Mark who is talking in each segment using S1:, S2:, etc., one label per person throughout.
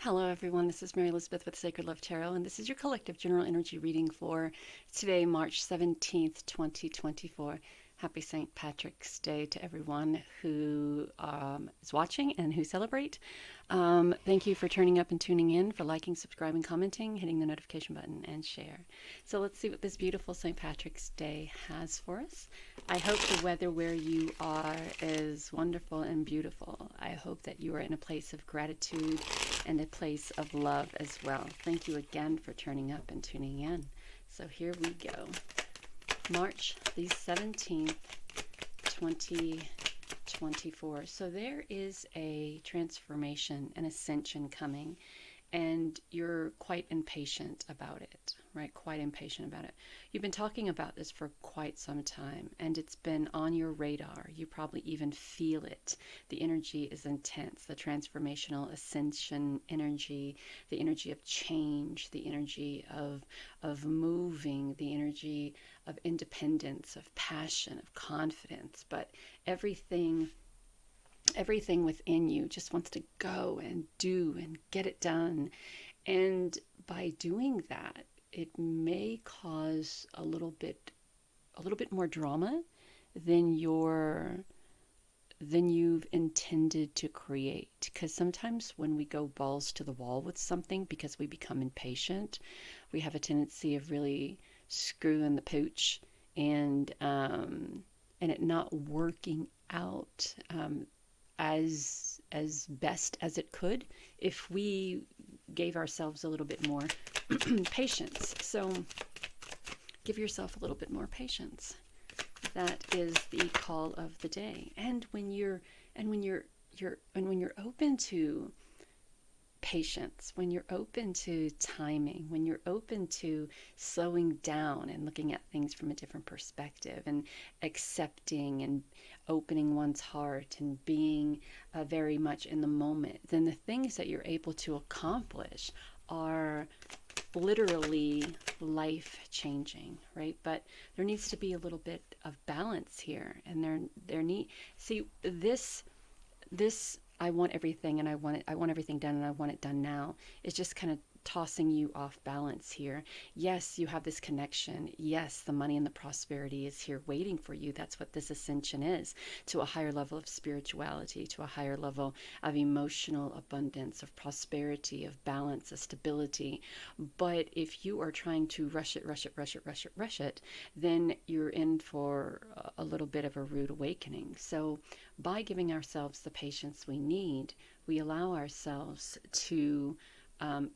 S1: Hello, everyone. This is Mary Elizabeth with Sacred Love Tarot, and this is your collective general energy reading for today, March 17th, 2024. Happy St. Patrick's Day to everyone who is watching and who celebrate. Thank you for turning up and tuning in, for liking, subscribing, commenting, hitting the notification button, and share. So let's see what this beautiful St. Patrick's Day has for us. I hope the weather where you are is wonderful and beautiful. I hope that you are in a place of gratitude and a place of love as well. Thank you again for turning up and tuning in. So here we go. March the 17th, 2024. So there is a transformation, an ascension coming, and you're quite impatient about it, right? Quite impatient about it. You've been talking about this for quite some time, and it's been on your radar. You probably even feel it. The energy is intense, the transformational ascension energy, the energy of change, the energy of moving, the energy of independence, of passion, of confidence, but everything within you just wants to go and do and get it done. And by doing that, it may cause a little bit more drama than you've intended to create. Because sometimes when we go balls to the wall with something because we become impatient, we have a tendency of really screwing the pooch and it not working out as best as it could if we gave ourselves a little bit more patience. So give yourself a little bit more patience. That is the call of the day. And when you're open to patience, when you're open to timing, when you're open to slowing down and looking at things from a different perspective and accepting and opening one's heart and being very much in the moment, then the things that you're able to accomplish are literally life-changing, right? But there needs to be a little bit of balance here, and this I want everything, and I want everything done, and I want it done now. It's just kind of tossing you off balance here. Yes, you have this connection. Yes, the money and the prosperity is here waiting for you. That's what this ascension is, to a higher level of spirituality, to a higher level of emotional abundance, of prosperity, of balance, of stability. But if you are trying to rush it, then you're in for a little bit of a rude awakening. So by giving ourselves the patience we need, we allow ourselves to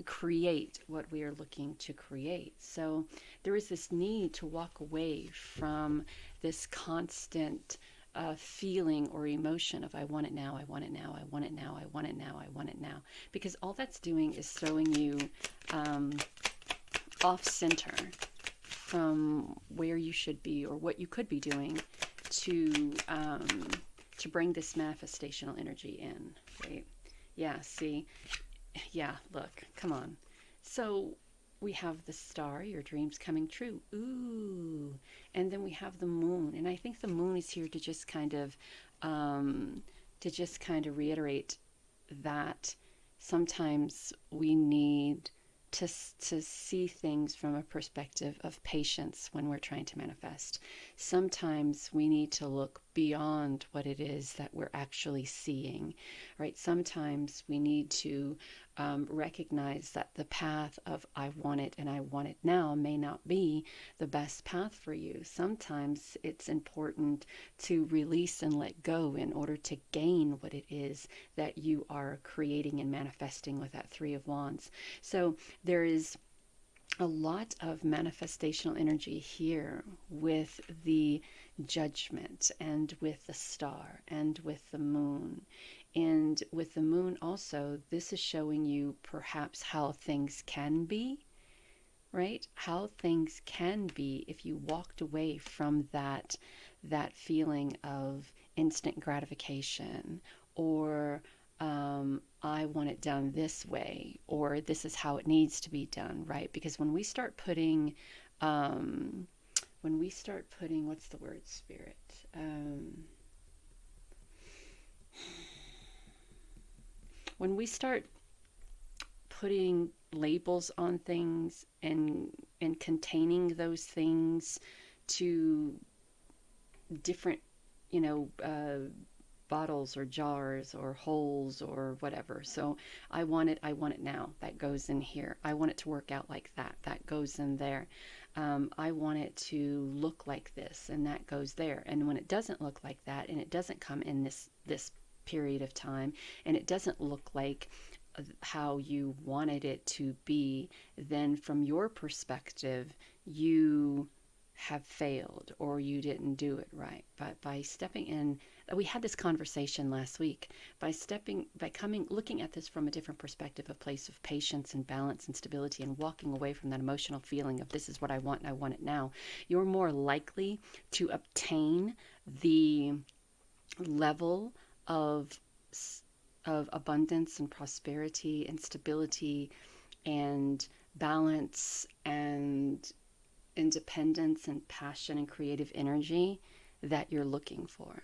S1: create what we are looking to create. So there is this need to walk away from this constant feeling or emotion of I want it now, I want it now, I want it now, I want it now, I want it now. Because all that's doing is throwing you off center from where you should be or what you could be doing to bring this manifestational energy in, right? Yeah, see? Yeah, look, come on. So we have the star, your dreams coming true. Ooh. And then we have the moon. And I think the moon is here to just kind of reiterate that sometimes we need to see things from a perspective of patience when we're trying to manifest. Sometimes we need to look beyond what it is that we're actually seeing, right? Sometimes we need to recognize that the path of I want it and I want it now may not be the best path for you. Sometimes it's important to release and let go in order to gain what it is that you are creating and manifesting with that Three of Wands. So there is a lot of manifestational energy here with the Judgment and with the star and with the moon. And with the moon also, this is showing you perhaps how things can be, right? How things can be if you walked away from that feeling of instant gratification, or I want it done this way, or this is how it needs to be done, right? Because when we start putting, what's the word, Spirit? When we start putting labels on things and containing those things to different, you know, bottles or jars or holes or whatever. So I want it now. That goes in here. I want it to work out like that. That goes in there. I want it to look like this, and that goes there. And when it doesn't look like that, and it doesn't come in this period of time, and it doesn't look like how you wanted it to be, then from your perspective, you have failed or you didn't do it right. But by stepping in, we had this conversation last week, by looking at this from a different perspective, a place of patience and balance and stability, and walking away from that emotional feeling of this is what I want and I want it now, you're more likely to obtain the level of abundance and prosperity and stability and balance and independence and passion and creative energy that you're looking for,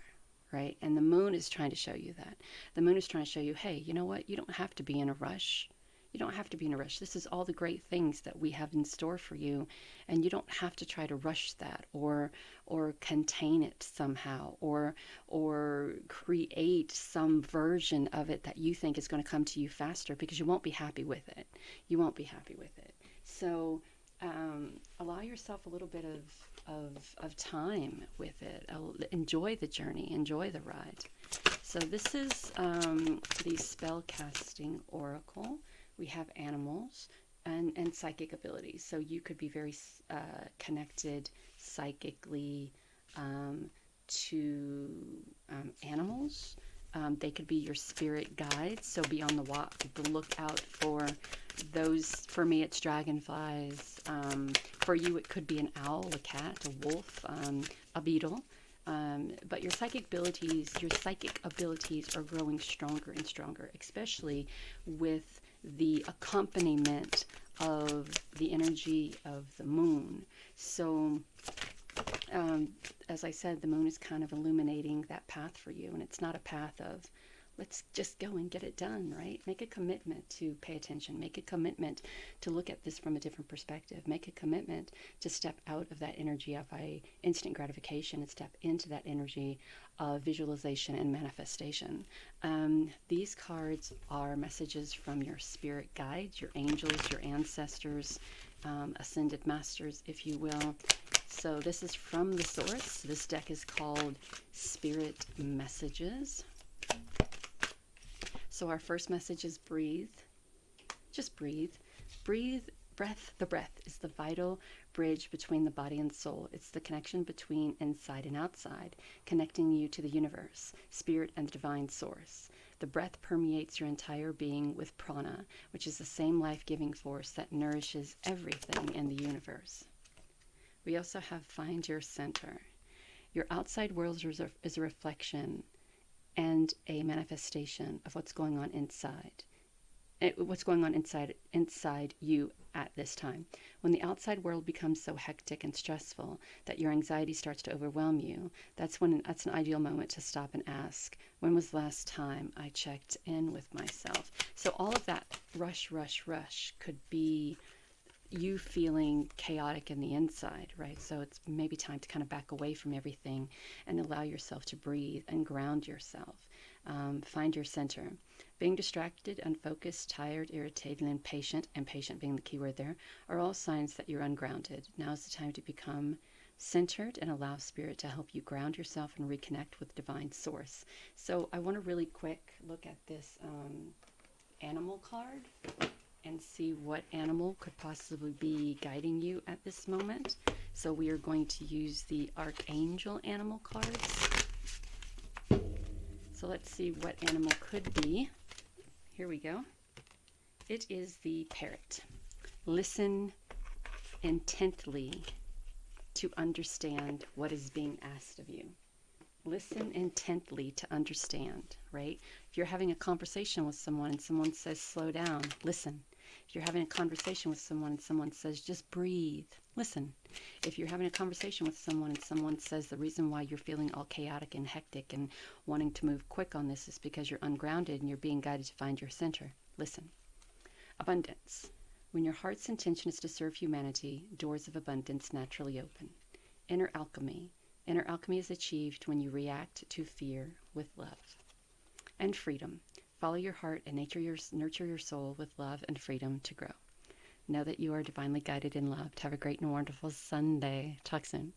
S1: right? And the moon is trying to show you that. The moon is trying to show you, hey, you know what? You don't have to be in a rush. You don't have to be in a rush. This is all the great things that we have in store for you, and you don't have to try to rush that or contain it somehow or create some version of it that you think is going to come to you faster, because you won't be happy with it. You won't be happy with it. So allow yourself a little bit of time with it. Enjoy the journey. Enjoy the ride. So this is the Spellcasting Oracle. We have animals and psychic abilities. So you could be very connected psychically to animals. They could be your spirit guides. So be on the lookout for those. For me, it's dragonflies. For you, it could be an owl, a cat, a wolf, a beetle. But your psychic abilities are growing stronger and stronger, especially with the accompaniment of the energy of the moon. So, as I said, the moon is kind of illuminating that path for you, and it's not a path of let's just go and get it done, right? Make a commitment to pay attention. Make a commitment to look at this from a different perspective. Make a commitment to step out of that energy of instant gratification and step into that energy of visualization and manifestation. These cards are messages from your spirit guides, your angels, your ancestors, ascended masters, if you will. So this is from the source. This deck is called Spirit Messages. So our first message is breathe. Just breathe. Breathe. Breath. The breath is the vital bridge between the body and soul. It's the connection between inside and outside, connecting you to the universe, spirit, and the divine source. The breath permeates your entire being with prana, which is the same life-giving force that nourishes everything in the universe. We also have find your center. Your outside world is a reflection and a manifestation of what's going on inside. What's going on inside you at this time. When the outside world becomes so hectic and stressful that your anxiety starts to overwhelm you, that's an ideal moment to stop and ask, when was the last time I checked in with myself? So all of that rush could be you feeling chaotic in the inside, right? So it's maybe time to kind of back away from everything and allow yourself to breathe and ground yourself. Find your center. Being distracted, unfocused, tired, irritated, and impatient being the key word there, are all signs that you're ungrounded. Now is the time to become centered and allow spirit to help you ground yourself and reconnect with divine source. So I want to really quick look at this animal card and see what animal could possibly be guiding you at this moment. So we are going to use the Archangel animal cards. So let's see what animal could be. Here we go. It is the parrot. Listen intently to understand what is being asked of you. Listen intently to understand, right? If you're having a conversation with someone and someone says, slow down, listen. If you're having a conversation with someone and someone says, just breathe, listen. If you're having a conversation with someone and someone says the reason why you're feeling all chaotic and hectic and wanting to move quick on this is because you're ungrounded and you're being guided to find your center, listen. Abundance. When your heart's intention is to serve humanity, doors of abundance naturally open. Inner alchemy. Inner alchemy is achieved when you react to fear with love. And freedom. Follow your heart and nurture your soul with love and freedom to grow. Know that you are divinely guided and loved. Have a great and wonderful Sunday. Talk soon.